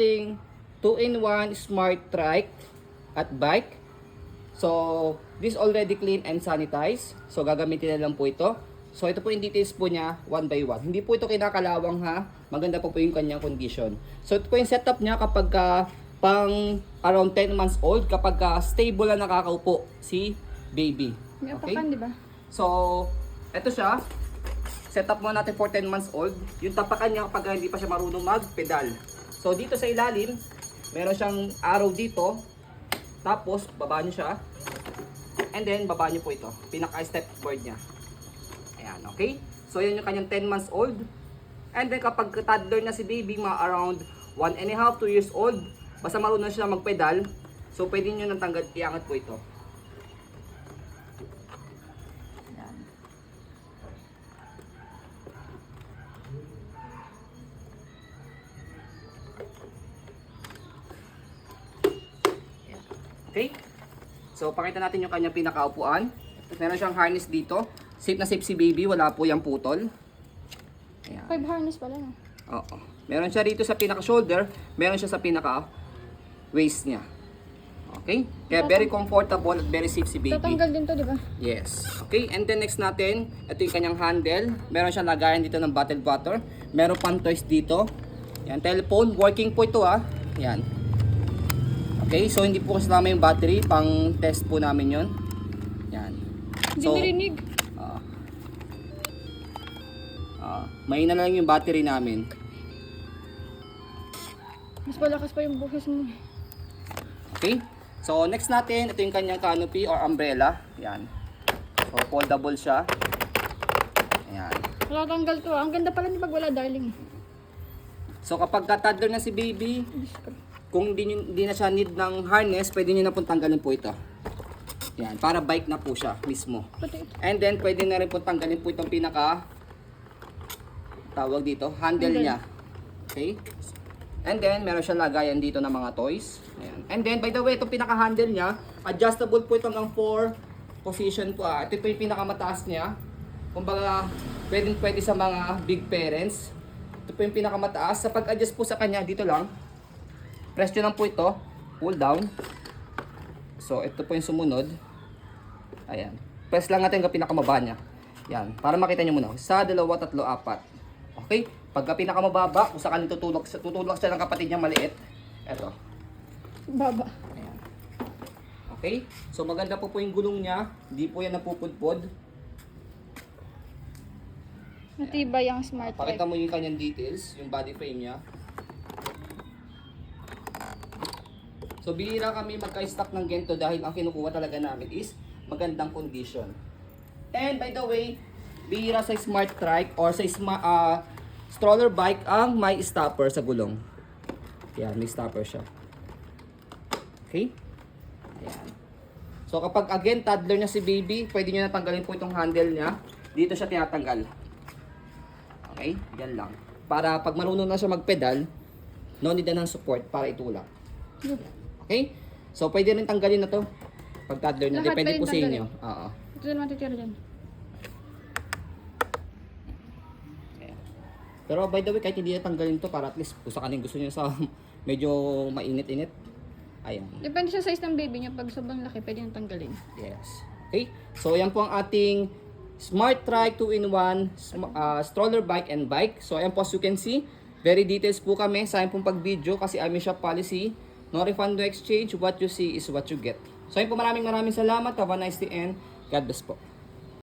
ating 2-in-1 smart trike at bike. So, this already clean and sanitized. So, gagamitin na lang po ito. So, ito po yung details po niya, 1 by 1. Hindi po ito kinakalawang ha. Maganda po yung kanyang condition. So, ito po yung setup niya kapag pang around 10 months old. Kapag stable na nakakaupo si baby. May Okay? apakan, di ba? So, ito siya. Setup mo natin for 10 months old. Yung tapakan niya kapag hindi pa siya marunong mag-pedal. So, dito sa ilalim, meron siyang arrow dito. Tapos, baba niyo siya. And then, baba niyo po ito. Pinaka-step board niya. Ayan, okay? So, yan yung kanyang 10 months old. And then, kapag toddler na si baby, mga around 1.5 to 2 years old, basta marunong siya mag-pedal, so, pwede nyo nang tanggal, iangat po ito. Ayan. Okay? So, pakita natin yung kanyang pinakaupuan. Meron siyang harness dito. Safe na safe si baby, wala po yung putol. Ayan. 5 harness pala, no? Oo. Meron siya rito sa pinaka-shoulder, meron siya sa pinaka-waist niya. Okay? Kaya very comfortable at very safe si baby. Tatanggal din to, di ba? Yes. Okay, and then next natin, ito yung kanyang handle. Meron siyang lagayan dito ng bottled water. Meron pang toys dito. Yan, telephone. Working po ito ah. Yan. Okay, so hindi po kasama yung battery. Pang test po namin yon. Yan. Hindi So, narinig. mahina lang yung battery namin. Mas malakas pa yung buhis mo. Okay? So, next natin, ito yung kanyang canopy or umbrella. Yan. So, foldable siya. Ayan. Wala tanggal to. Ang ganda pala ni pag wala, darling. So, kapag toddler na si baby, Diyos ko. kung di na siya need ng harness, pwede nyo na pong tanggalin po ito. Yan, para bike na po siya mismo. Pati ito. And then, pwede na rin po tanggalin po itong pinaka, tawag dito, handle niya. Okay? And then, meron siyang lagayan dito ng mga toys. Ayan. And then, by the way, itong pinaka-handle niya, adjustable po ito hanggang 4 position po. Ito po yung pinakamataas niya. Kumbaga, pwede sa mga big parents. Ito po yung pinakamataas. Sa pag-adjust po sa kanya, dito lang. Press nyo lang po ito. Pull down. So, ito po yung sumunod. Ayan. Press lang natin ang pinakamaba niya. Yan. Para makita nyo muna. 1, 2, 3, 4. Okay? Pagka pinakamababa, kung saan tutulak siya ng kapatid niya maliit. Ito. Baba. Ayan. Okay? So, maganda po yung gulong niya. Hindi po yan napupudpod. Matibay ang smart Pakita bike. mo yung kanyang details, yung body frame niya. So, bihira kami magka-stock ng ganito dahil ang kinukuha talaga namin is magandang condition. And by the way, bihira sa smart trike or sa stroller bike ang may stopper sa gulong. Yan, may stopper siya. Okay? Ayan. So, kapag again, toddler na si baby, pwede nyo natanggalin po itong handle niya. Dito siya tinatanggal. Okay? Yan lang. Para pag marunong na siya magpedal, no need na ng support para itulak. Okay? So, pwede rin tanggalin na to. Pag toddler na, Lahat depende pwede po sa inyo. tanggalin. Oo. Ito na matitira dyan. Ayan. Pero by the way, kahit hindi na tanggalin to, para at least kung sakaling gusto niyo sa medyo mainit-init. Ayan. Depende sa size ng baby niya. Pag sobrang laki, pwede nang tanggalin. Yes. Okay? So, yan po ang ating Smart Trike 2-in-1 stroller bike and bike. So, ayan po as you can see, very details po kami sa ayon pong pag-video kasi aming shop policy, no refund, no exchange, what you see is what you get. So, ayun po, maraming salamat. Have a nice day and God bless po.